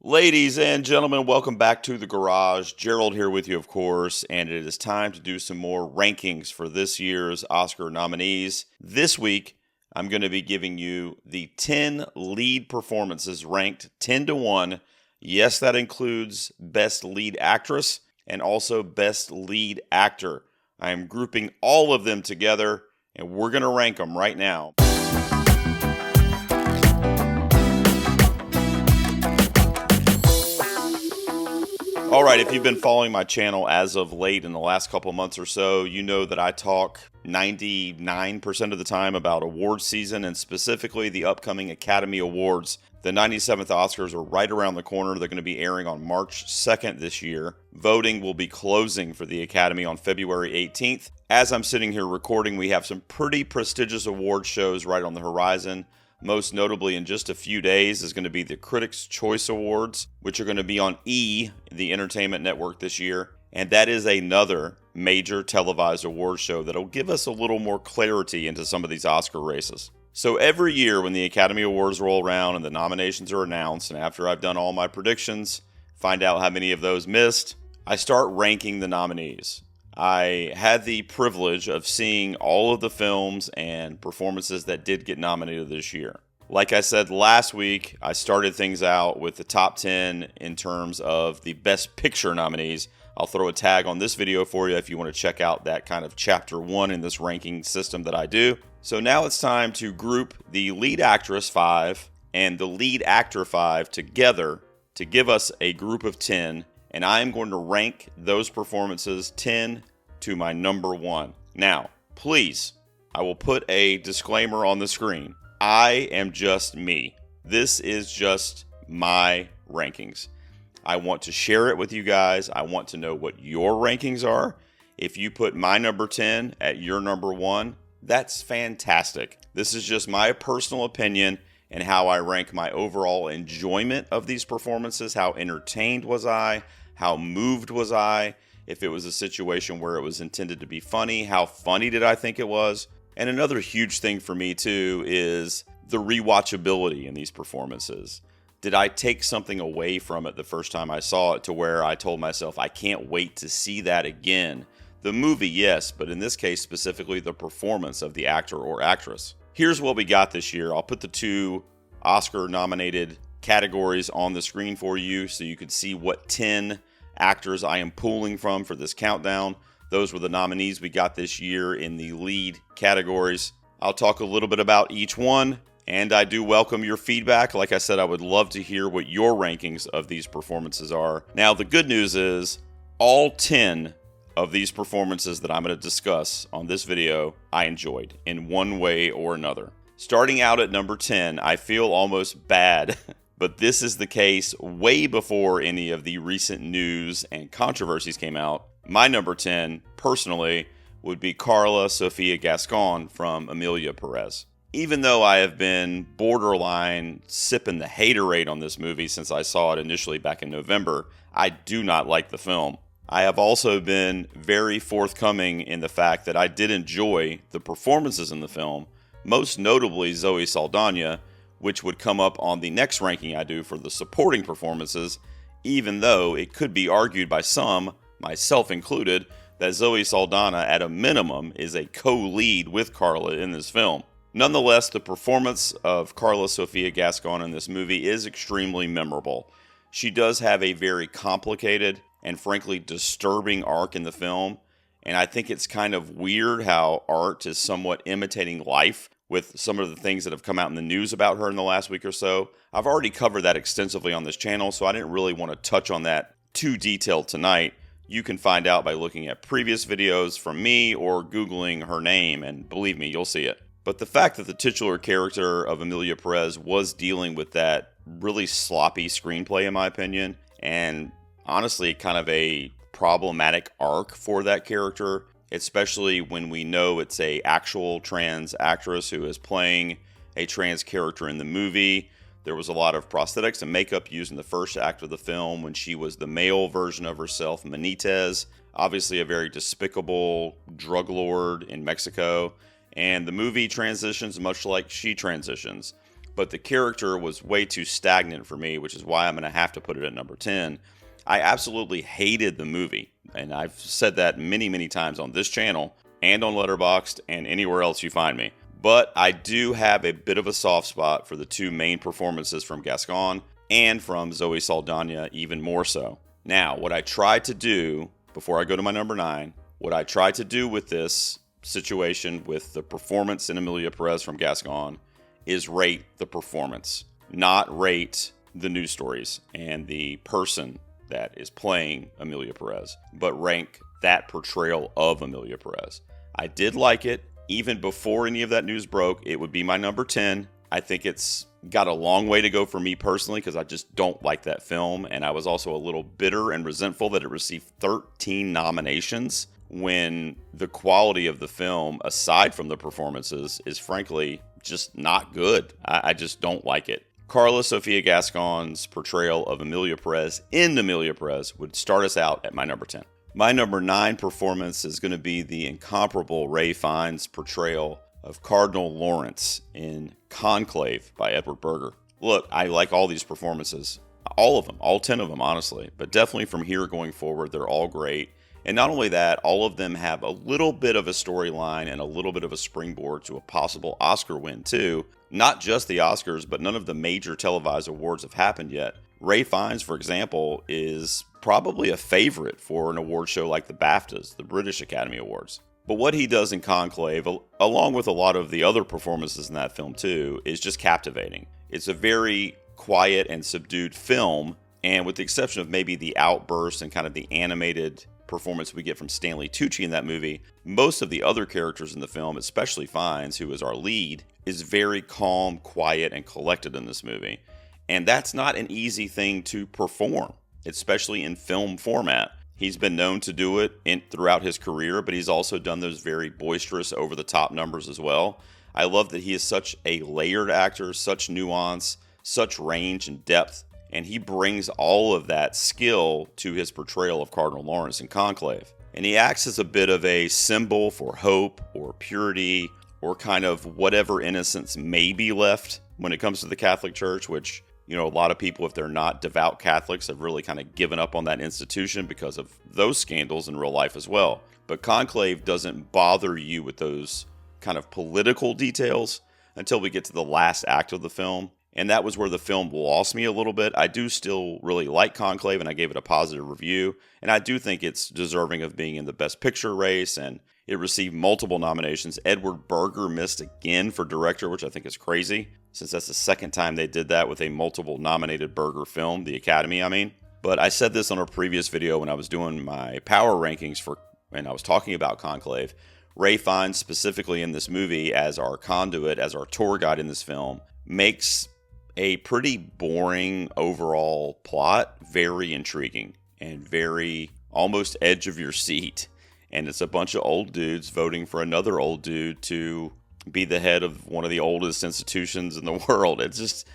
Ladies and gentlemen, welcome back to the garage. Gerald here with you, of course, and it is time to do some more rankings for this year's Oscar nominees. This week, I'm going to be giving you the 10 lead performances ranked 10 to 1. Yes, that includes Best Lead Actress and also Best Lead Actor. I am grouping all of them together, and we're going to rank them right now. All right, if you've been following my channel as of late in the last couple of months or so, you know that I talk 99% of the time about awards season and specifically the upcoming Academy Awards. The 97th Oscars are right around the corner. They're going to be airing on March 2nd this year. Voting will be closing for the Academy on February 18th. As I'm sitting here recording, we have some pretty prestigious award shows right on the horizon. Most notably, in just a few days, is going to be the Critics' Choice Awards, which are going to be on E!, the entertainment network this year. And that is another major televised award show that'll give us a little more clarity into some of these Oscar races. So every year when the Academy Awards roll around and the nominations are announced, and after I've done all my predictions, find out how many of those missed, I start ranking the nominees. I had the privilege of seeing all of the films and performances that did get nominated this year. Like I said last week, I started things out with the top 10 in terms of the Best Picture nominees. I'll throw a tag on this video for you if you want to check out that kind of chapter 1 in this ranking system that I do. So now it's time to group the lead actress 5 and the lead actor 5 together to give us a group of 10. And I am going to rank those performances 10 to my number 1. Now, please, I will put a disclaimer on the screen. I am just me. This is just my rankings. I want to share it with you guys. I want to know what your rankings are. If you put my number 10 at your number 1, that's fantastic. This is just my personal opinion and how I rank my overall enjoyment of these performances. How entertained was I? How moved was I? If it was a situation where it was intended to be funny, how funny did I think it was? And another huge thing for me too is the rewatchability in these performances. Did I take something away from it the first time I saw it to where I told myself, I can't wait to see that again? The movie, yes, but in this case specifically the performance of the actor or actress. Here's what we got this year. I'll put the 2 Oscar-nominated categories on the screen for you so you can see what 10 actors I am pulling from for this countdown. Those were the nominees we got this year in the lead categories. I'll talk a little bit about each one, and I do welcome your feedback. Like I said, I would love to hear what your rankings of these performances are. Now, the good news is all 10 of these performances that I'm going to discuss on this video, I enjoyed in one way or another. Starting out at number 10, I feel almost bad but this is the case way before any of the recent news and controversies came out. My number 10, personally, would be Carla Sofia Gascon from Emilia Perez. Even though I have been borderline sipping the haterade on this movie since I saw it initially back in November, I do not like the film. I have also been very forthcoming in the fact that I did enjoy the performances in the film, most notably Zoe Saldana, which would come up on the next ranking I do for the supporting performances, even though it could be argued by some, myself included, that Zoe Saldana at a minimum is a co-lead with Carla in this film. Nonetheless, the performance of Carla Sofia Gascon in this movie is extremely memorable. She does have a very complicated and frankly disturbing arc in the film, and I think it's kind of weird how art is somewhat imitating life with some of the things that have come out in the news about her in the last week or so. I've already covered that extensively on this channel, so I didn't really want to touch on that too detailed tonight. You can find out by looking at previous videos from me or Googling her name, and believe me, you'll see it. But the fact that the titular character of Emilia Perez was dealing with that really sloppy screenplay, in my opinion, and honestly kind of a problematic arc for that character, especially when we know it's a actual trans actress who is playing a trans character in the movie. There was a lot of prosthetics and makeup used in the first act of the film when she was the male version of herself, Benitez, obviously a very despicable drug lord in Mexico. And the movie transitions much like she transitions. but the character was way too stagnant for me, which is why I'm going to have to put it at number 10. I absolutely hated the movie, and I've said that many, many times on this channel and on Letterboxd and anywhere else you find me. But I do have a bit of a soft spot for the two main performances from Gascon and from Zoe Saldana, even more so. Now, what I tried to do, before I go to my number 9, what I tried to do with this situation with the performance in Emilia Perez from Gascon is rate the performance, not rate the news stories and the person that is playing Emilia Perez, but rank that portrayal of Emilia Perez. I did like it. Even before any of that news broke, it would be my number 10. I think it's got a long way to go for me personally because I just don't like that film. And I was also a little bitter and resentful that it received 13 nominations when the quality of the film, aside from the performances, is frankly just not good. I just don't like it. Carla Sofia Gascon's portrayal of Emilia Perez in Emilia Perez would start us out at my number 10. My number 9 performance is going to be the incomparable Ralph Fiennes' portrayal of Cardinal Lawrence in Conclave by Edward Berger. Look, I like all these performances. All of them. All 10 of them, honestly. But definitely from here going forward, they're all great. And not only that, all of them have a little bit of a storyline and a little bit of a springboard to a possible Oscar win, too. Not just the Oscars, but none of the major televised awards have happened yet. Ralph Fiennes, for example, is probably a favorite for an award show like the BAFTAs, the British Academy Awards. But what he does in Conclave, along with a lot of the other performances in that film, too, is just captivating. It's a very quiet and subdued film, and with the exception of maybe the outburst and kind of the animated performance we get from Stanley Tucci in that movie, most of the other characters in the film, especially Fiennes, who is our lead, is very calm, quiet, and collected in this movie. And that's not an easy thing to perform, especially in film format. He's been known to do it throughout his career, but he's also done those very boisterous, over-the-top numbers as well. I love that he is such a layered actor, such nuance, such range and depth, and he brings all of that skill to his portrayal of Cardinal Lawrence in Conclave. And he acts as a bit of a symbol for hope or purity or kind of whatever innocence may be left when it comes to the Catholic Church, which, you know, a lot of people, if they're not devout Catholics, have really kind of given up on that institution because of those scandals in real life as well. But Conclave doesn't bother you with those kind of political details until we get to the last act of the film. And that was where the film lost me a little bit. I do still really like Conclave, and I gave it a positive review. And I do think it's deserving of being in the Best Picture race, and it received multiple nominations. Edward Berger missed again for director, which I think is crazy, since that's the second time they did that with a multiple nominated Berger film, the Academy, I mean. But I said this on a previous video when I was doing my power rankings and I was talking about Conclave. Ralph Fiennes, specifically in this movie, as our conduit, as our tour guide in this film, makes a pretty boring overall plot very intriguing and very almost edge of your seat. And it's a bunch of old dudes voting for another old dude to be the head of one of the oldest institutions in the world. It's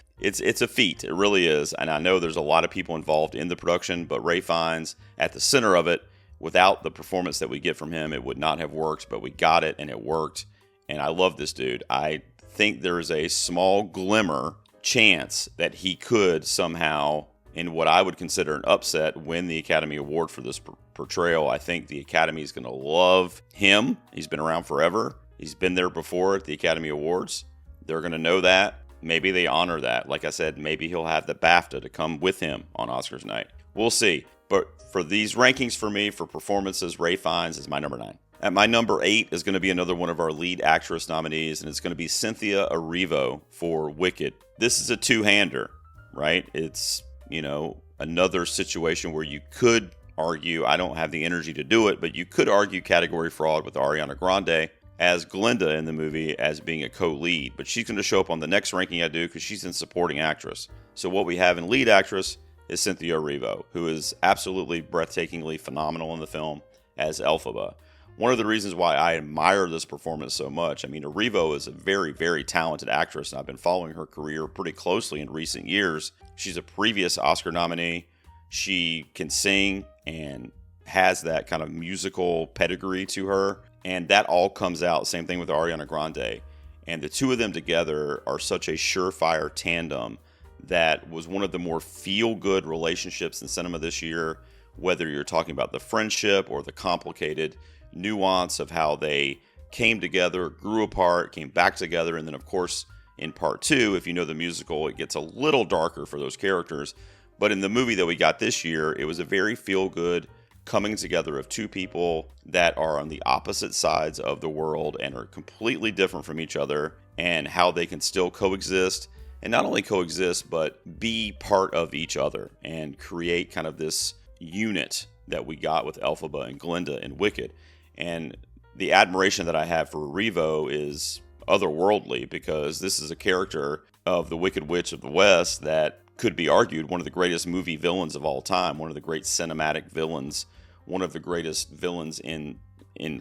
a feat. It really is. And I know there's a lot of people involved in the production, but Ralph Fiennes at the center of it, without the performance that we get from him, it would not have worked, but we got it and it worked. And I love this dude. I think there is a small glimmer chance that he could somehow, in what I would consider an upset, win the Academy Award for this portrayal. I think the Academy is going to love him. He's been around forever. He's been there before at the Academy Awards. They're going to know that. Maybe they honor that. Like I said, maybe he'll have the BAFTA to come with him on Oscars night. We'll see. But for these rankings for me, for performances, Ralph Fiennes is my number 9. At my number 8 is going to be another one of our lead actress nominees, and it's going to be Cynthia Erivo for Wicked. This is a two-hander, right? It's, you know, another situation where you could argue, I don't have the energy to do it, but you could argue category fraud with Ariana Grande as Glinda in the movie as being a co-lead. But she's going to show up on the next ranking I do because she's in supporting actress. So what we have in lead actress is Cynthia Erivo, who is absolutely breathtakingly phenomenal in the film as Elphaba. One of the reasons why I admire this performance so much, I mean, Erivo is a very, very talented actress, and I've been following her career pretty closely in recent years. She's a previous Oscar nominee. She can sing and has that kind of musical pedigree to her, and that all comes out. Same thing with Ariana Grande. And the two of them together are such a surefire tandem that was one of the more feel-good relationships in cinema this year, whether you're talking about the friendship or the complicated nuance of how they came together, grew apart, came back together, and then of course in part two, if you know the musical, it gets a little darker for those characters. But in the movie that we got this year, it was a very feel-good coming together of two people that are on the opposite sides of the world and are completely different from each other, and how they can still coexist, and not only coexist, but be part of each other and create kind of this unit that we got with Elphaba and Glinda and Wicked. And the admiration that I have for Revo is otherworldly, because this is a character of the Wicked Witch of the West that could be argued one of the greatest movie villains of all time, one of the great cinematic villains, one of the greatest villains in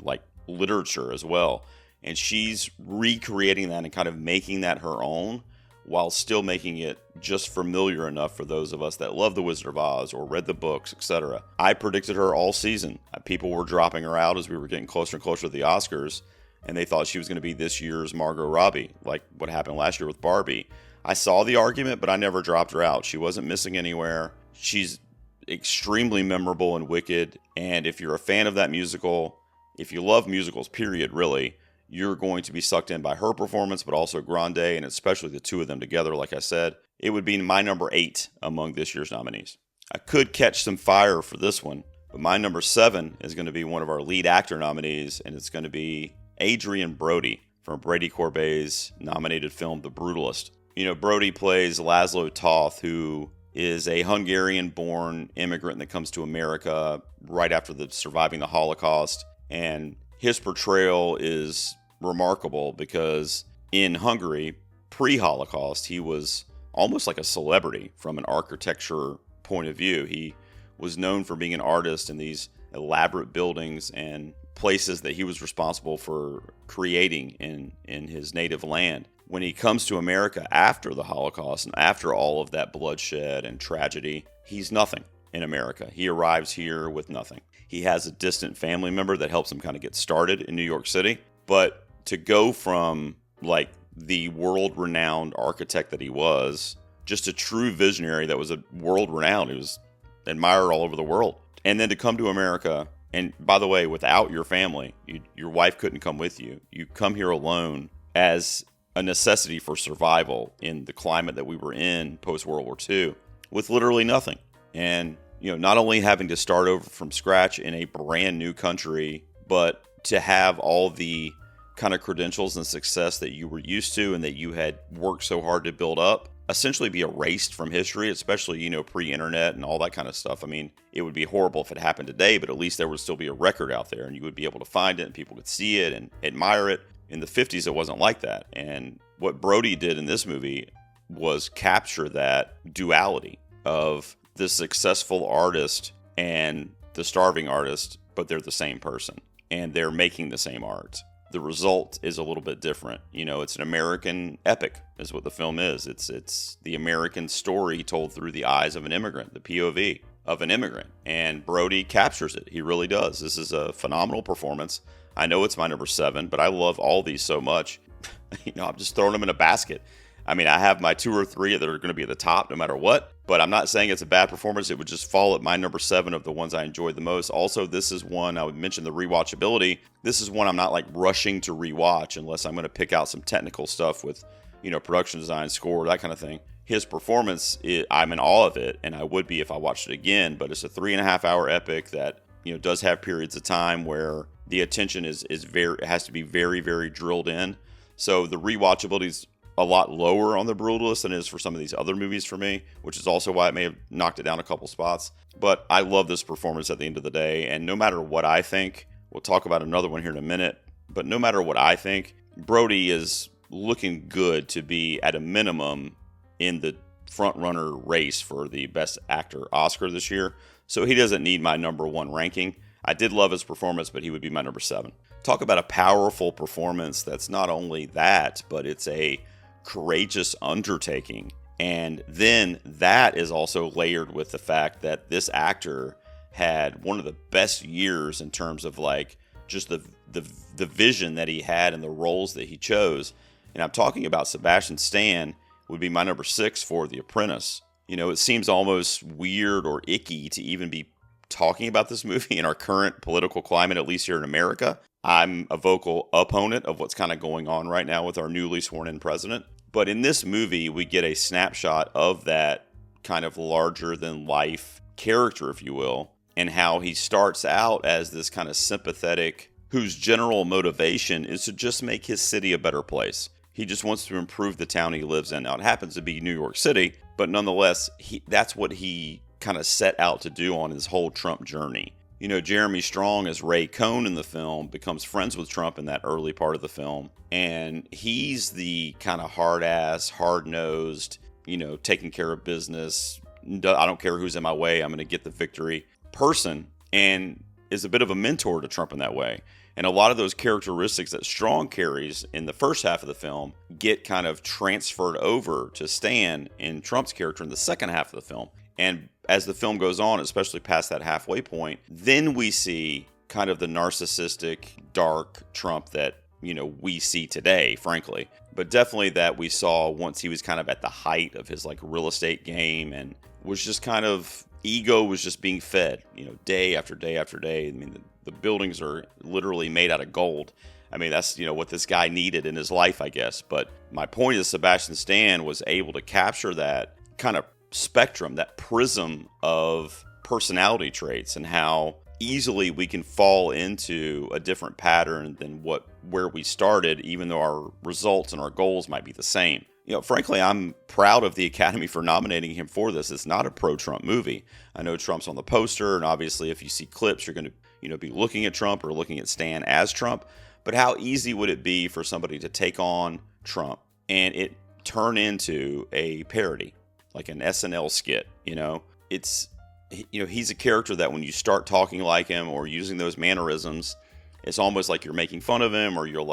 like literature as well. And she's recreating that and kind of making that her own, while still making it just familiar enough for those of us that love The Wizard of Oz or read the books, etc. I predicted her all season. People were dropping her out as we were getting closer and closer to the Oscars, and they thought she was going to be this year's Margot Robbie, like what happened last year with Barbie. I saw the argument, but I never dropped her out. She wasn't missing anywhere. She's extremely memorable and Wicked, and if you're a fan of that musical, if you love musicals, period, really, you're going to be sucked in by her performance, but also Grande, and especially the two of them together, like I said. It would be my number 8 among this year's nominees. I could catch some fire for this one, but my number 7 is going to be one of our lead actor nominees, and it's going to be Adrian Brody from Brady Corbet's nominated film, The Brutalist. You know, Brody plays Laszlo Toth, who is a Hungarian-born immigrant that comes to America right after surviving the Holocaust. And his portrayal is remarkable because in Hungary, pre-Holocaust, he was almost like a celebrity from an architecture point of view. He was known for being an artist in these elaborate buildings and places that he was responsible for creating in his native land. When he comes to America after the Holocaust and after all of that bloodshed and tragedy, he's nothing in America. He arrives here with nothing. He has a distant family member that helps him kind of get started in New York City. But to go from like the world-renowned architect that he was, just a true visionary that was a world-renowned, he was admired all over the world. And then to come to America, and by the way, without your family, your wife couldn't come with you. You come here alone as a necessity for survival in the climate that we were in post-World War II with literally nothing. And, you know, not only having to start over from scratch in a brand new country, but to have all the kind of credentials and success that you were used to and that you had worked so hard to build up, essentially be erased from history, especially, you know, pre-internet and all that kind of stuff. I mean, it would be horrible if it happened today, but at least there would still be a record out there and you would be able to find it and people could see it and admire it. In the 50s, it wasn't like that. And what Brody did in this movie was capture that duality of the successful artist and the starving artist, but they're the same person and they're making the same art. The result is a little bit different. You know, it's an American epic is what the film is. It's the American story told through the eyes of an immigrant, the POV of an immigrant. And Brody captures it. He really does. This is a phenomenal performance. I know it's my number 7, but I love all these so much. You know, I'm just throwing them in a basket. I mean, I have my 2 or 3 that are going to be at the top no matter what, but I'm not saying it's a bad performance. It would just fall at my number 7 of the ones I enjoyed the most. Also, this is one, I would mention the rewatchability. This is one I'm not like rushing to rewatch unless I'm going to pick out some technical stuff with, you know, production design, score, that kind of thing. His performance, I'm in awe of it, and I would be if I watched it again, but it's a 3.5-hour epic that, you know, does have periods of time where the attention is very, it has to be very, very drilled in. So the rewatchability is a lot lower on The Brutalist than it is for some of these other movies for me, which is also why it may have knocked it down a couple spots. But I love this performance at the end of the day, and no matter what I think, we'll talk about another one here in a minute, but no matter what I think, Brody is looking good to be at a minimum in the front runner race for the Best Actor Oscar this year. So he doesn't need my number 1 ranking. I did love his performance, but he would be my number 7. Talk about a powerful performance that's not only that, but it's a courageous undertaking. And then that is also layered with the fact that this actor had one of the best years in terms of like just the vision that he had and the roles that he chose. And I'm talking about Sebastian Stan would be my number 6 for The Apprentice. It seems almost weird or icky to even be talking about this movie in our current political climate, at least here in America. I'm a vocal opponent of what's kind of going on right now with our newly sworn in president. But in this movie, we get a snapshot of that kind of larger than life character, if you will, and how he starts out as this kind of sympathetic, whose general motivation is to just make his city a better place. He just wants to improve the town he lives in. Now, it happens to be New York City, but nonetheless, that's what he kind of set out to do on his whole Trump journey. Jeremy Strong as Ray Cohn in the film becomes friends with Trump in that early part of the film. And he's the kind of hard-ass, hard-nosed, taking care of business. I don't care who's in my way. I'm going to get the victory person, and is a bit of a mentor to Trump in that way. And a lot of those characteristics that Strong carries in the first half of the film get kind of transferred over to Stan in Trump's character in the second half of the film. And as the film goes on, especially past that halfway point, then we see kind of the narcissistic, dark Trump that, we see today, frankly. But definitely that we saw once he was kind of at the height of his real estate game, and was just kind of, ego was just being fed, day after day after day. I mean, the buildings are literally made out of gold. I mean, that's, what this guy needed in his life, I guess. But my point is Sebastian Stan was able to capture that kind of spectrum, that prism of personality traits, and how easily we can fall into a different pattern than where we started, even though our results and our goals might be the same. Frankly, I'm proud of the Academy for nominating him for this. It's not a pro-Trump movie. I know Trump's on the poster, and obviously if you see clips, you're going to be looking at Trump or looking at Stan as Trump. But how easy would it be for somebody to take on Trump and it turn into a parody, like an SNL skit? He's a character that when you start talking like him or using those mannerisms, it's almost like you're making fun of him, or you're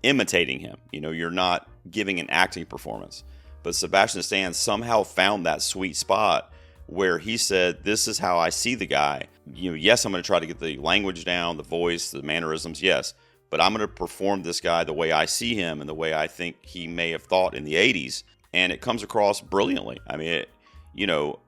imitating him. You're not giving an acting performance. But Sebastian Stan somehow found that sweet spot where he said, this is how I see the guy. Yes, I'm going to try to get the language down, the voice, the mannerisms, yes. But I'm going to perform this guy the way I see him and the way I think he may have thought in the 80s. And it comes across brilliantly. I mean,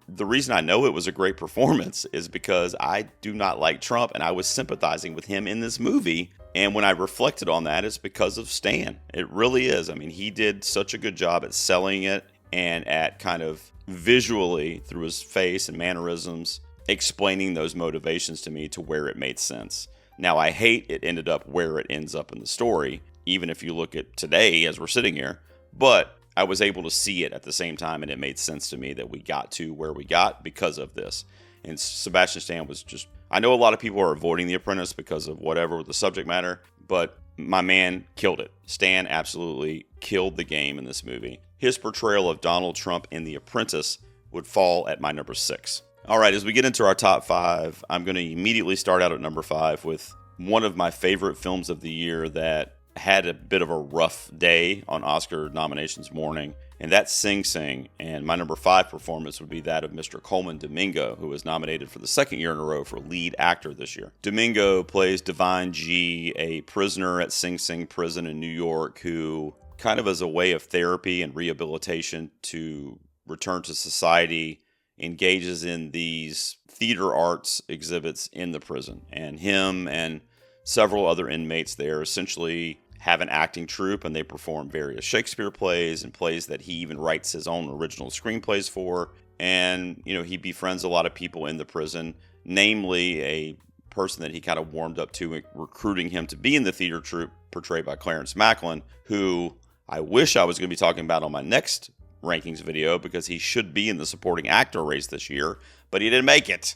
the reason I know it was a great performance is because I do not like Trump, and I was sympathizing with him in this movie. And when I reflected on that, it's because of Stan. It really is. I mean, he did such a good job at selling it and at kind of visually, through his face and mannerisms, explaining those motivations to me to where it made sense. Now, I hate it ended up where it ends up in the story, even if you look at today as we're sitting here. But I was able to see it at the same time, and it made sense to me that we got to where we got because of this. And Sebastian Stan was just, I know a lot of people are avoiding The Apprentice because of whatever the subject matter, but my man killed it. Stan absolutely killed the game in this movie. His portrayal of Donald Trump in The Apprentice would fall at my number 6. All right, as we get into our top 5, I'm going to immediately start out at number 5 with one of my favorite films of the year that had a bit of a rough day on Oscar nominations morning, and that's Sing Sing. And my number 5 performance would be that of Mr. Coleman Domingo, who was nominated for the second year in a row for lead actor this year. Domingo plays Divine G, a prisoner at Sing Sing prison in New York, who kind of as a way of therapy and rehabilitation to return to society, engages in these theater arts exhibits in the prison. And him and several other inmates there essentially have an acting troupe, and they perform various Shakespeare plays and plays that he even writes his own original screenplays for. And, he befriends a lot of people in the prison, namely a person that he kind of warmed up to, recruiting him to be in the theater troupe portrayed by Clarence Macklin, who I wish I was going to be talking about on my next rankings video, because he should be in the supporting actor race this year, but he didn't make it.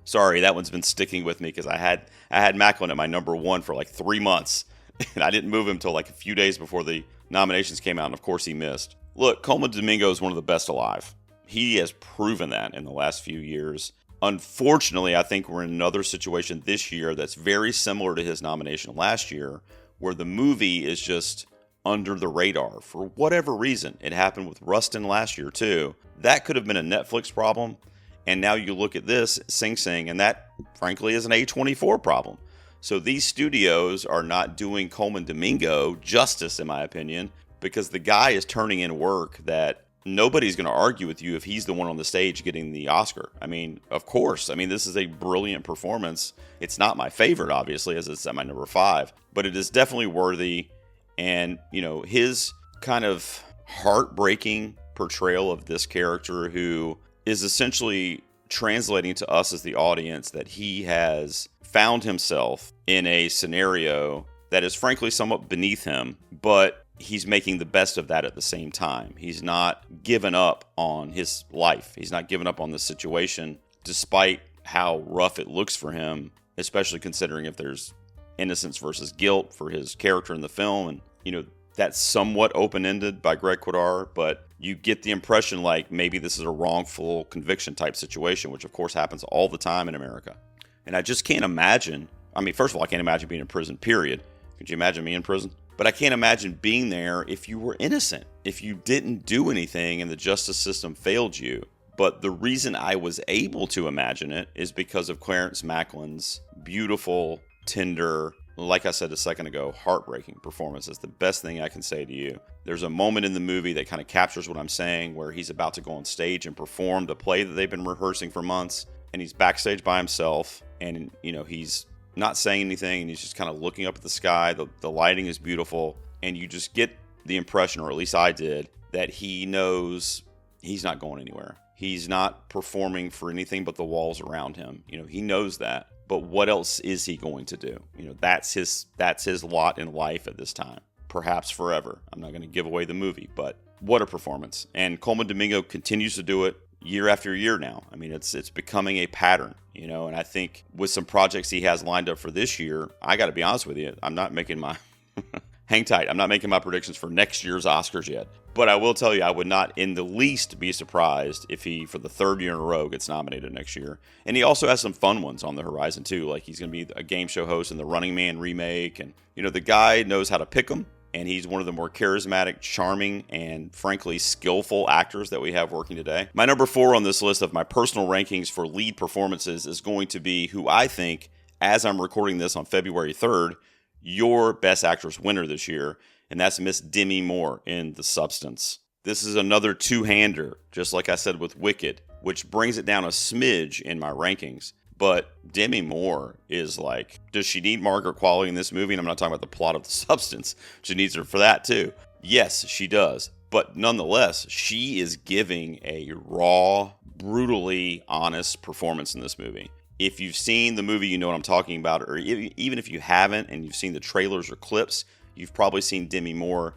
Sorry, that one's been sticking with me because I had Macklin at my number 1 for 3 months. And I didn't move him until a few days before the nominations came out, and of course he missed. Look, Coleman Domingo is one of the best alive. He has proven that in the last few years. Unfortunately, I think we're in another situation this year that's very similar to his nomination last year, where the movie is just under the radar for whatever reason. It happened with Rustin last year too. That could have been a Netflix problem. And now you look at this, Sing Sing, and that, frankly, is an A24 problem. So these studios are not doing Coleman Domingo justice, in my opinion, because the guy is turning in work that nobody's going to argue with you if he's the one on the stage getting the Oscar. I mean, of course. I mean, this is a brilliant performance. It's not my favorite, obviously, as it's at my number 5, but it is definitely worthy. And, his kind of heartbreaking portrayal of this character, who is essentially translating to us as the audience that he has found himself in a scenario that is frankly somewhat beneath him, but he's making the best of that at the same time. He's not given up on his life. He's not given up on the situation, despite how rough it looks for him, especially considering if there's innocence versus guilt for his character in the film. And, that's somewhat open-ended by Greg Quidar, but you get the impression like maybe this is a wrongful conviction type situation, which of course happens all the time in America. And I just can't imagine. I mean, first of all, I can't imagine being in prison, period. Could you imagine me in prison? But I can't imagine being there if you were innocent, if you didn't do anything and the justice system failed you. But the reason I was able to imagine it is because of Clarence Macklin's beautiful, tender, like I said a second ago, heartbreaking performance. That's the best thing I can say to you. There's a moment in the movie that kind of captures what I'm saying, where he's about to go on stage and perform the play that they've been rehearsing for months. And he's backstage by himself, and, he's not saying anything, and he's just kind of looking up at the sky. The lighting is beautiful, and you just get the impression, or at least I did, that he knows he's not going anywhere. He's not performing for anything but the walls around him. He knows that. But what else is he going to do? That's his lot in life at this time. Perhaps forever. I'm not going to give away the movie, but what a performance. And Coleman Domingo continues to do it year after year now. I mean, it's becoming a pattern, and I think with some projects he has lined up for this year, I got to be honest with you, I'm not making my hang tight. I'm not making my predictions for next year's Oscars yet. But I will tell you, I would not in the least be surprised if he, for the 3rd year in a row, gets nominated next year. And he also has some fun ones on the horizon, too. Like, he's going to be a game show host in the Running Man remake. And, the guy knows how to pick them. And he's one of the more charismatic, charming, and frankly, skillful actors that we have working today. My number 4 on this list of my personal rankings for lead performances is going to be who I think, as I'm recording this on February 3rd, your Best Actress winner this year, and that's Miss Demi Moore in The Substance. This is another two-hander, just like I said with Wicked, which brings it down a smidge in my rankings. But Demi Moore is like, does she need Margaret Qualley in this movie? And I'm not talking about the plot of The Substance. She needs her for that too. Yes, she does. But nonetheless, she is giving a raw, brutally honest performance in this movie. If you've seen the movie, you know what I'm talking about. Or even if you haven't and you've seen the trailers or clips, you've probably seen Demi Moore,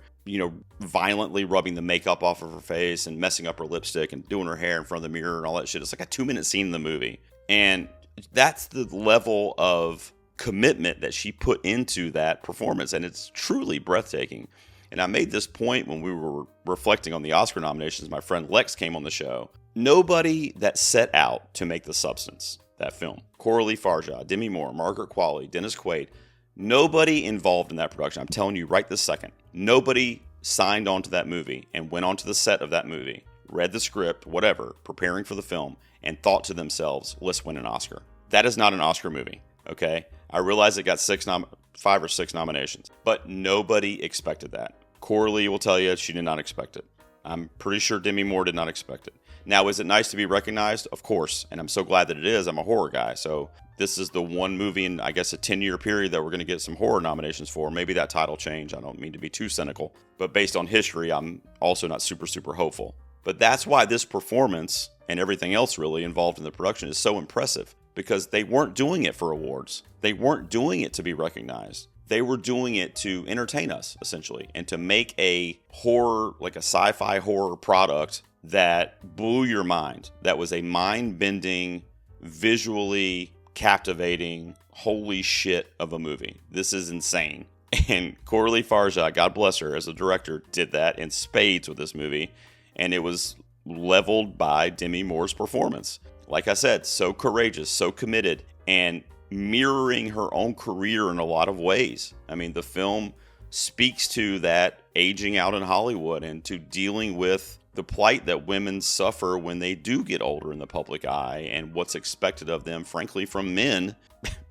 violently rubbing the makeup off of her face and messing up her lipstick and doing her hair in front of the mirror and all that shit. It's like a 2-minute scene in the movie. And that's the level of commitment that she put into that performance. And it's truly breathtaking. And I made this point when we were reflecting on the Oscar nominations. My friend Lex came on the show. Nobody that set out to make The Substance, that film, Coralie Farjad, Demi Moore, Margaret Qualley, Dennis Quaid, nobody involved in that production, I'm telling you right this second, nobody signed on to that movie and went onto the set of that movie, read the script, whatever, preparing for the film, and thought to themselves, let's win an Oscar. That is not an Oscar movie, okay? I realize it got 5 or 6 nominations, but nobody expected that. Coralie will tell you she did not expect it. I'm pretty sure Demi Moore did not expect it. Now, is it nice to be recognized? Of course, and I'm so glad that it is. I'm a horror guy, so this is the one movie in, I guess, a 10-year period that we're going to get some horror nominations for. Maybe that title change. I don't mean to be too cynical, but based on history, I'm also not super, super hopeful. But that's why this performance and everything else really involved in the production is so impressive, because they weren't doing it for awards. They weren't doing it to be recognized. They were doing it to entertain us, essentially, and to make a horror, like a sci-fi horror product that blew your mind, that was a mind-bending, visually captivating, holy shit of a movie. This is insane. And Coralie Farjad, God bless her, as a director, did that in spades with this movie, and it was leveled by Demi Moore's performance. Like I said, so courageous, so committed, and mirroring her own career in a lot of ways. I mean, the film speaks to that aging out in Hollywood and to dealing with the plight that women suffer when they do get older in the public eye and what's expected of them, frankly, from men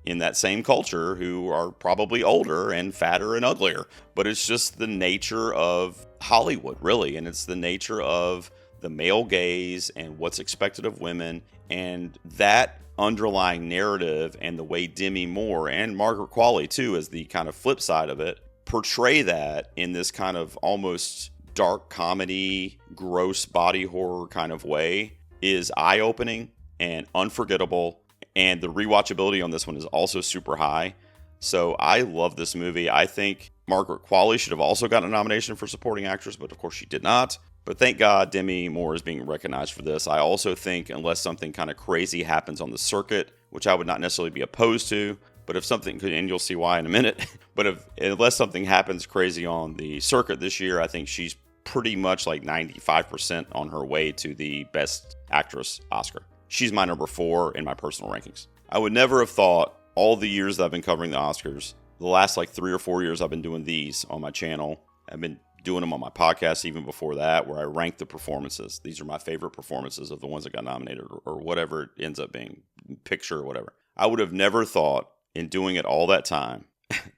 in that same culture who are probably older and fatter and uglier. But it's just the nature of Hollywood, really. And it's the nature of the male gaze and what's expected of women. And that underlying narrative and the way Demi Moore and Margaret Qualley, too, as the kind of flip side of it, portray that in this kind of almost dark comedy, gross body horror kind of way is eye-opening and unforgettable. And the rewatchability on this one is also super high. So I love this movie. I think Margaret Qualley should have also gotten a nomination for supporting actress, but of course she did not. But thank God Demi Moore is being recognized for this. I also think unless something kind of crazy happens on the circuit, which I would not necessarily be opposed to, but if something could, and you'll see why in a minute, but unless something happens crazy on the circuit this year, I think she's pretty much like 95% on her way to the Best Actress Oscar. She's my number 4 in my personal rankings. I would never have thought all the years that I've been covering the Oscars, the last like 3 or 4 years I've been doing these on my channel. I've been doing them on my podcast even before that, where I rank the performances. These are my favorite performances of the ones that got nominated or whatever it ends up being, picture or whatever. I would have never thought in doing it all that time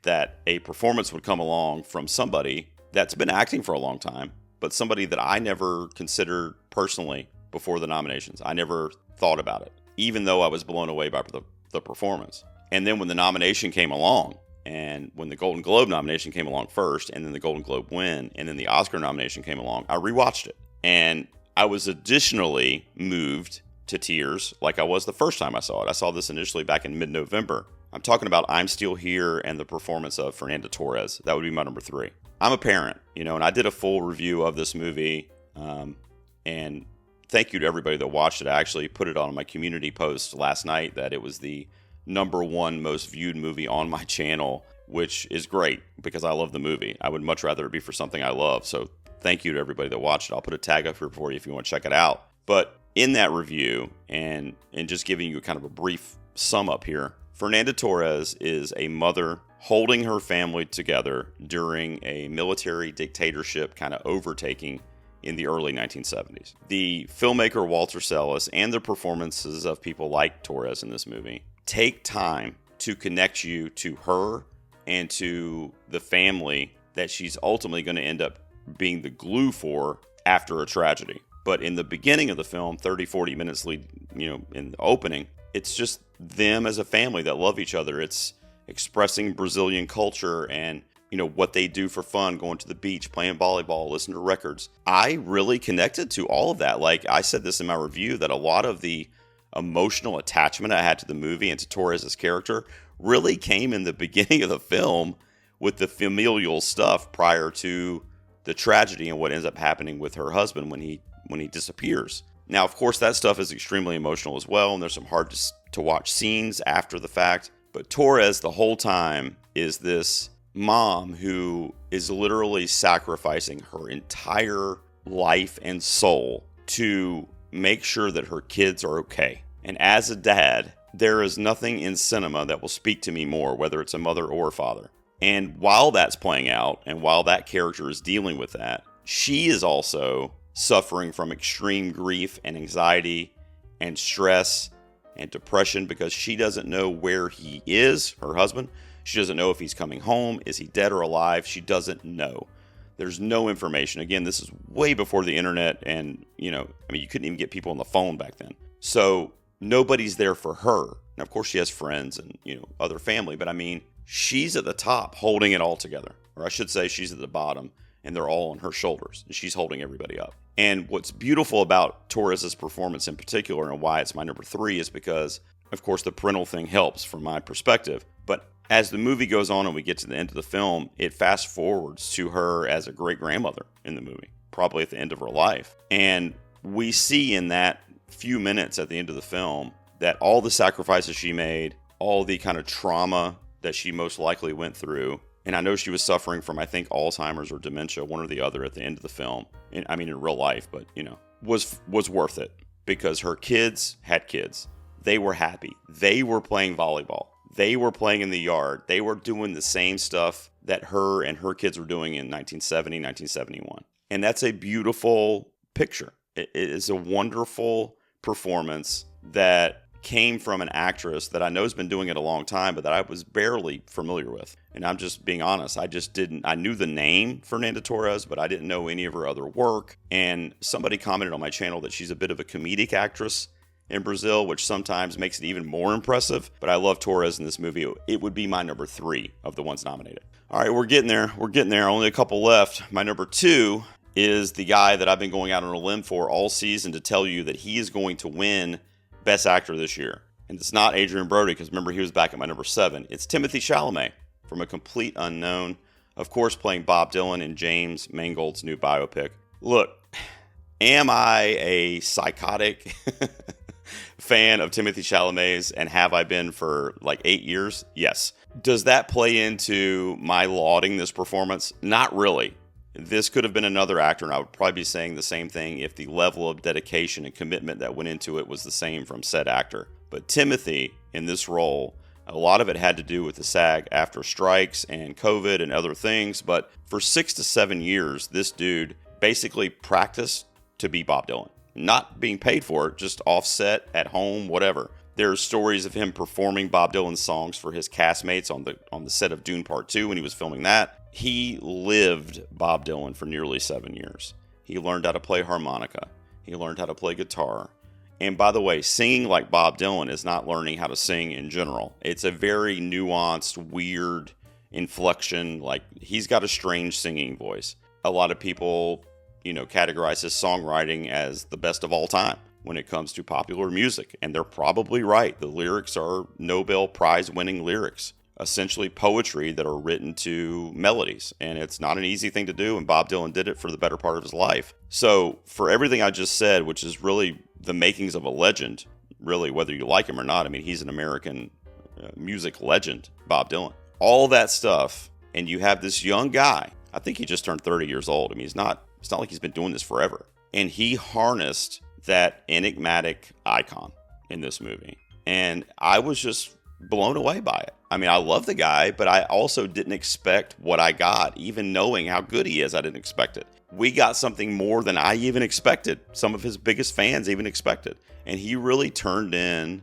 that a performance would come along from somebody that's been acting for a long time, but somebody that I never considered personally before the nominations. I never thought about it, even though I was blown away by the performance. And then when the nomination came along, and when the Golden Globe nomination came along first, and then the Golden Globe win, and then the Oscar nomination came along, I rewatched it. And I was additionally moved to tears like I was the first time I saw it. I saw this initially back in mid-November. I'm talking about I'm Still Here and the performance of Fernanda Torres. That would be my number 3. I'm a parent, and I did a full review of this movie. And thank you to everybody that watched it. I actually put it on my community post last night that it was the number 1 most viewed movie on my channel, which is great because I love the movie. I would much rather it be for something I love. So thank you to everybody that watched it. I'll put a tag up here for you if you want to check it out. But in that review, and just giving you kind of a brief sum up here, Fernanda Torres is a mother holding her family together during a military dictatorship kind of overtaking in the early 1970s. The filmmaker Walter Salles and the performances of people like Torres in this movie take time to connect you to her and to the family that she's ultimately going to end up being the glue for after a tragedy. But in the beginning of the film, 30, 40 minutes lead, in the opening, it's just them as a family that love each other. It's expressing Brazilian culture and, what they do for fun, going to the beach, playing volleyball, listening to records. I really connected to all of that. Like I said this in my review, that a lot of the emotional attachment I had to the movie and to Torres' character really came in the beginning of the film with the familial stuff prior to the tragedy and what ends up happening with her husband when he disappears. Now, of course, that stuff is extremely emotional as well, and there's some hard to watch scenes after the fact. But Torres, the whole time, is this mom who is literally sacrificing her entire life and soul to make sure that her kids are okay. And as a dad, there is nothing in cinema that will speak to me more, whether it's a mother or a father. And while that's playing out, and while that character is dealing with that, she is also suffering from extreme grief and anxiety and stress and depression because she doesn't know where he is, her husband. She doesn't know if he's coming home. Is he dead or alive? She doesn't know. There's no information. Again, this is way before the internet and, you couldn't even get people on the phone back then. So nobody's there for her. Now, of course, she has friends and, other family, but she's at the top holding it all together. Or I should say she's at the bottom and they're all on her shoulders and she's holding everybody up. And what's beautiful about Torres' performance in particular and why it's my number 3 is because, of course, the parental thing helps from my perspective. But as the movie goes on and we get to the end of the film, it fast forwards to her as a great grandmother in the movie, probably at the end of her life. And we see in that few minutes at the end of the film that all the sacrifices she made, all the kind of trauma that she most likely went through, and I know she was suffering from, I think, Alzheimer's or dementia, one or the other at the end of the film. In real life, but, was worth it because her kids had kids. They were happy. They were playing volleyball. They were playing in the yard. They were doing the same stuff that her and her kids were doing in 1970, 1971. And that's a beautiful picture. It is a wonderful performance that came from an actress that I know has been doing it a long time, but that I was barely familiar with. And I'm just being honest. I knew the name Fernanda Torres, but I didn't know any of her other work. And somebody commented on my channel that she's a bit of a comedic actress in Brazil, which sometimes makes it even more impressive. But I love Torres in this movie. It would be my number 3 of the ones nominated. All right, we're getting there. Only a couple left. My number 2 is the guy that I've been going out on a limb for all season to tell you that he is going to win Best Actor this year. And it's not Adrian Brody, because remember, he was back at my number 7. It's Timothée Chalamet from A Complete Unknown, of course playing Bob Dylan in James Mangold's new biopic. Look, am I a psychotic fan of Timothée Chalamet's, and have I been for like 8 years? Yes. Does that play into my lauding this performance? Not really. This could have been another actor, and I would probably be saying the same thing if the level of dedication and commitment that went into it was the same from said actor. But Timothy, in this role, a lot of it had to do with the SAG after strikes and COVID and other things, but for 6 to 7 years, this dude basically practiced to be Bob Dylan. Not being paid for it, just offset at home, whatever. There's stories of him performing Bob Dylan's songs for his castmates on the set of Dune Part 2 when he was filming that. He lived Bob Dylan for nearly 7 years. He learned how to play harmonica. He learned how to play guitar. And by the way, singing like Bob Dylan is not learning how to sing in general. It's a very nuanced, weird inflection. Like, he's got a strange singing voice. A lot of people, categorize his songwriting as the best of all time when it comes to popular music. And they're probably right. The lyrics are Nobel Prize-winning lyrics. Essentially poetry that are written to melodies. And it's not an easy thing to do, and Bob Dylan did it for the better part of his life. So for everything I just said, which is really the makings of a legend, really, whether you like him or not, I mean, he's an American music legend, Bob Dylan. All that stuff, and you have this young guy, I think he just turned 30 years old. I mean, it's not like he's been doing this forever. And he harnessed that enigmatic icon in this movie. And I was just blown away by it. I mean, I love the guy, but I also didn't expect what I got. Even knowing how good he is, I didn't expect it. We got something more than I even expected. Some of his biggest fans even expected. And he really turned in,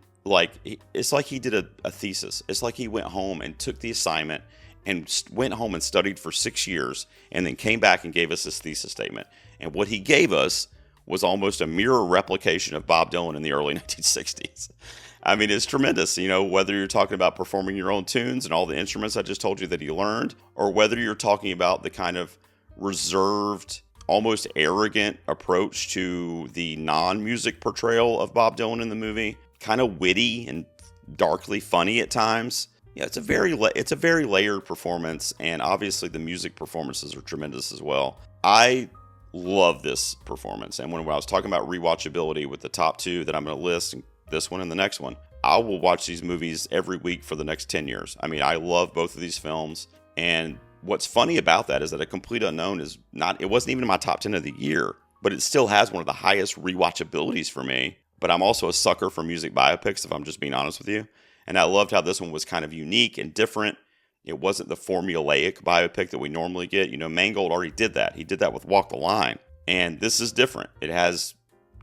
it's like he did a thesis. It's like he went home and took the assignment and went home and studied for 6 years and then came back and gave us his thesis statement. And what he gave us was almost a mirror replication of Bob Dylan in the early 1960s. I mean, it's tremendous, whether you're talking about performing your own tunes and all the instruments I just told you that he learned, or whether you're talking about the kind of reserved, almost arrogant approach to the non-music portrayal of Bob Dylan in the movie, kind of witty and darkly funny at times. Yeah, it's a very layered performance, and obviously the music performances are tremendous as well. I love this performance, and when I was talking about rewatchability with the top 2 that I'm going to list, this one and the next one, I will watch these movies every week for the next 10 years. I mean, I love both of these films, and what's funny about that is that A Complete Unknown it wasn't even in my top 10 of the year, but it still has one of the highest rewatchabilities for me. But I'm also a sucker for music biopics, if I'm just being honest with you. And I loved how this one was kind of unique and different. It wasn't the formulaic biopic that we normally get. Mangold already did that. He did that with Walk the Line. And this is different. It has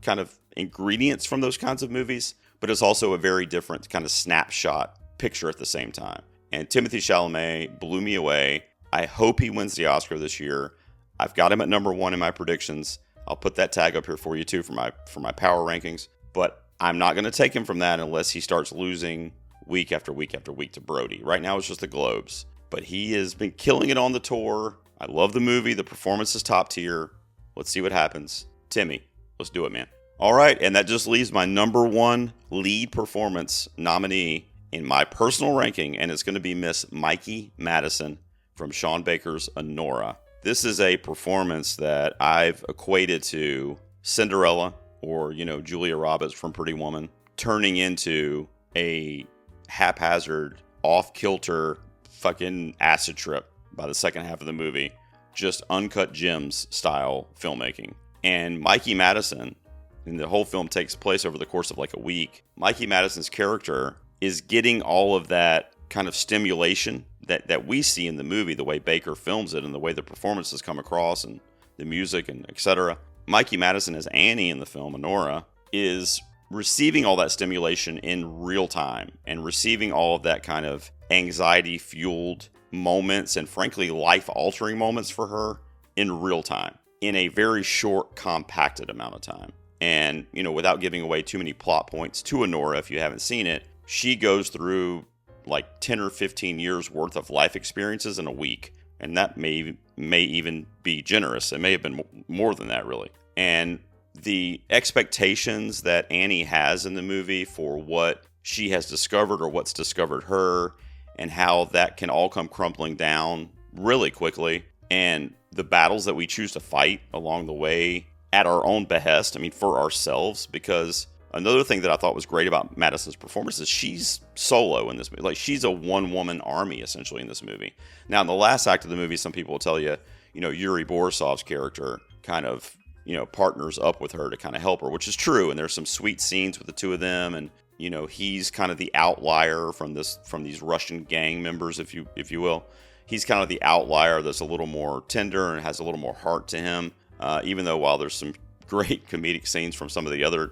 kind of ingredients from those kinds of movies, but it's also a very different kind of snapshot picture at the same time. And Timothée Chalamet blew me away. I hope he wins the Oscar this year. I've got him at number 1 in my predictions. I'll put that tag up here for you too for my power rankings. But I'm not going to take him from that unless he starts losing week after week after week to Brody. Right now it's just the Globes. But he has been killing it on the tour. I love the movie. The performance is top tier. Let's see what happens. Timmy, let's do it, man. All right, and that just leaves my number 1 lead performance nominee in my personal ranking, and it's going to be Miss Mikey Madison from Sean Baker's Honora. This is a performance that I've equated to Cinderella or, Julia Roberts from Pretty Woman, turning into a haphazard, off-kilter fucking acid trip by the second half of the movie. Just Uncut Gems style filmmaking. And Mikey Madison, and the whole film takes place over the course of like a week. Mikey Madison's character is getting all of that kind of stimulation that we see in the movie, the way Baker films it and the way the performances come across and the music and etc. Mikey Madison as Annie in the film Honora is receiving all that stimulation in real time and receiving all of that kind of anxiety fueled moments and frankly life altering moments for her in real time in a very short, compacted amount of time. And, without giving away too many plot points to Honora, if you haven't seen it, she goes through like 10 or 15 years worth of life experiences in a week. And that may even be generous. It may have been more than that, really. And the expectations that Annie has in the movie for what she has discovered or what's discovered her, and how that can all come crumbling down really quickly. And the battles that we choose to fight along the way at our own behest, for ourselves, because another thing that I thought was great about Madison's performance is she's solo in this movie. Like, she's a one-woman army, essentially, in this movie. Now, in the last act of the movie, some people will tell you, Yuri Borisov's character kind of, partners up with her to kind of help her, which is true. And there's some sweet scenes with the two of them. And, he's kind of the outlier from these Russian gang members, if you will. He's kind of the outlier that's a little more tender and has a little more heart to him. Even though while there's some great comedic scenes from some of the other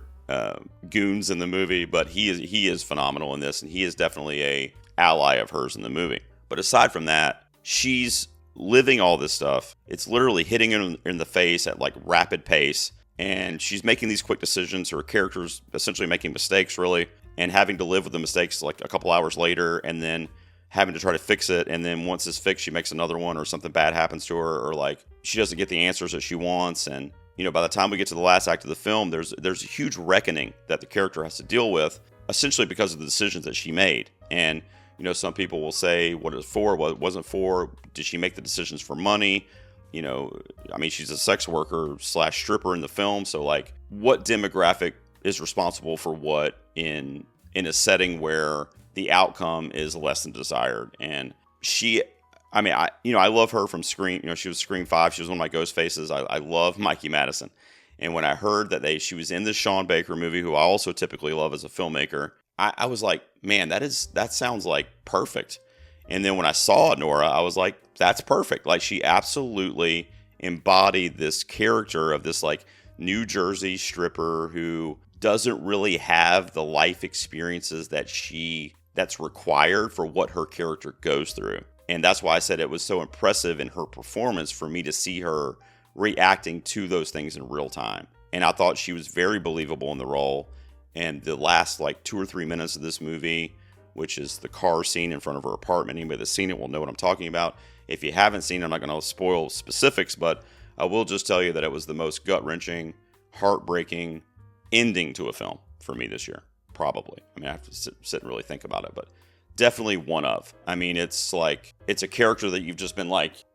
goons in the movie, but he is phenomenal in this, and he is definitely a ally of hers in the movie. But aside from that, she's living all this stuff. It's literally hitting her in the face at like rapid pace, and she's making these quick decisions. Her character's essentially making mistakes, really, and having to live with the mistakes like a couple hours later, and then having to try to fix it. And then once it's fixed, she makes another one, or something bad happens to her, or like she doesn't get the answers that she wants. And by the time we get to the last act of the film, there's a huge reckoning that the character has to deal with, essentially because of the decisions that she made. And some people will say, what it was for, what it wasn't for. Did she make the decisions for money? She's a sex worker / stripper in the film. So like, what demographic is responsible for what in a setting where the outcome is less than desired? And I love her from Scream. She was Scream 5. She was one of my ghost faces. I love Mikey Madison. And when I heard that she was in this Sean Baker movie, who I also typically love as a filmmaker, I was like, man, that sounds like perfect. And then when I saw Nora, I was like, that's perfect. Like, she absolutely embodied this character of this like New Jersey stripper who doesn't really have the life experiences that's required for what her character goes through. And that's why I said it was so impressive in her performance for me to see her reacting to those things in real time. And I thought she was very believable in the role. And the last like 2 or 3 minutes of this movie, which is the car scene in front of her apartment, anybody that's seen it will know what I'm talking about. If you haven't seen it, I'm not going to spoil specifics, but I will just tell you that it was the most gut-wrenching, heartbreaking ending to a film for me this year. Probably. I have to sit and really think about it, but definitely one of. It's like, it's a character that you've just been like,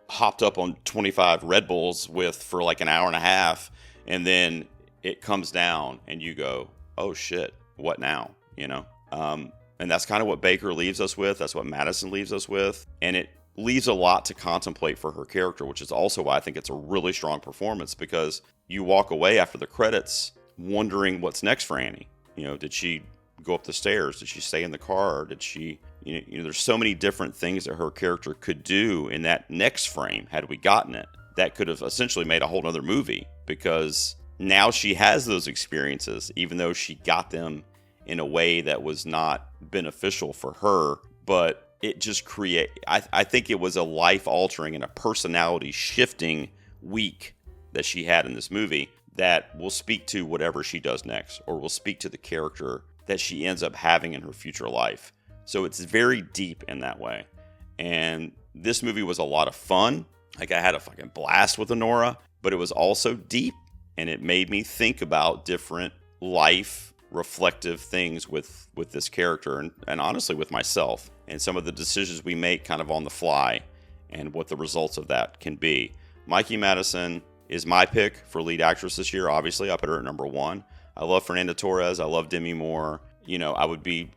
hopped up on 25 Red Bulls with for like an hour and a half, and then it comes down and you go, oh shit, what now? And that's kind of what Baker leaves us with. That's what Madison leaves us with. And it leaves a lot to contemplate for her character, which is also why I think it's a really strong performance, because you walk away after the credits wondering what's next for Annie. Did she go up the stairs? Did she stay in the car? Did she, there's so many different things that her character could do in that next frame, had we gotten it, that could have essentially made a whole nother movie, because now she has those experiences, even though she got them in a way that was not beneficial for her. But it just I think it was a life-altering and a personality-shifting week that she had in this movie that will speak to whatever she does next, or will speak to the character that she ends up having in her future life. So it's very deep in that way. And this movie was a lot of fun. Like, I had a fucking blast with Honora, but it was also deep, and it made me think about different life reflective things with this character, and honestly with myself, and some of the decisions we make kind of on the fly, and what the results of that can be. Mikey Madison is my pick for lead actress this year. Obviously, I put her at number 1. I love Fernanda Torres. I love Demi Moore. I would be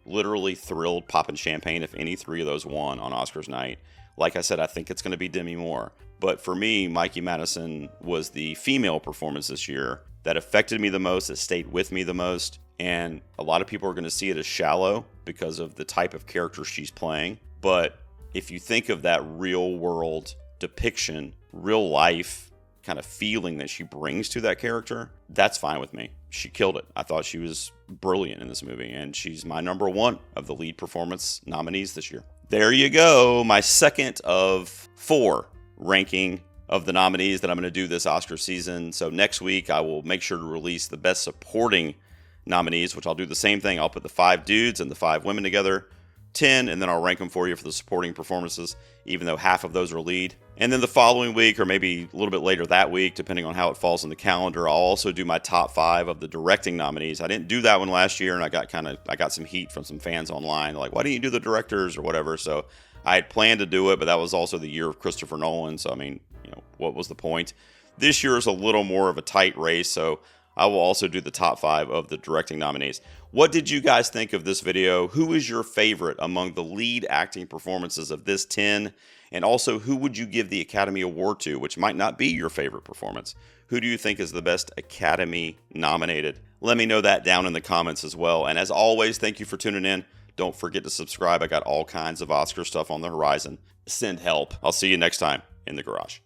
literally thrilled, popping champagne, if any 3 of those won on Oscars night. Like I said, I think it's going to be Demi Moore. But for me, Mikey Madison was the female performance this year that affected me the most, that stayed with me the most. And a lot of people are going to see it as shallow because of the type of character she's playing. But if you think of that real world depiction, real life kind of feeling that she brings to that character, that's fine with me. She killed it. I thought she was brilliant in this movie, and she's my number one of the lead performance nominees this year. There you go, my second of 4 ranking of the nominees that I'm going to do this Oscar season. So next week, I will make sure to release the best supporting nominees, which I'll do the same thing. I'll put the 5 dudes and the 5 women together, 10, and then I'll rank them for you for the supporting performances, even though half of those are lead. And then the following week, or maybe a little bit later that week, depending on how it falls in the calendar, I'll also do my top 5 of the directing nominees. I didn't do that one last year, and I got some heat from some fans online, like, why didn't you do the directors or whatever? So I had planned to do it, but that was also the year of Christopher Nolan. So I mean, what was the point? This year is a little more of a tight race, so I will also do the top 5 of the directing nominees. What did you guys think of this video? Who is your favorite among the lead acting performances of this 10? And also, who would you give the Academy Award to, which might not be your favorite performance? Who do you think is the best Academy nominated? Let me know that down in the comments as well. And as always, thank you for tuning in. Don't forget to subscribe. I got all kinds of Oscar stuff on the horizon. Send help. I'll see you next time in the garage.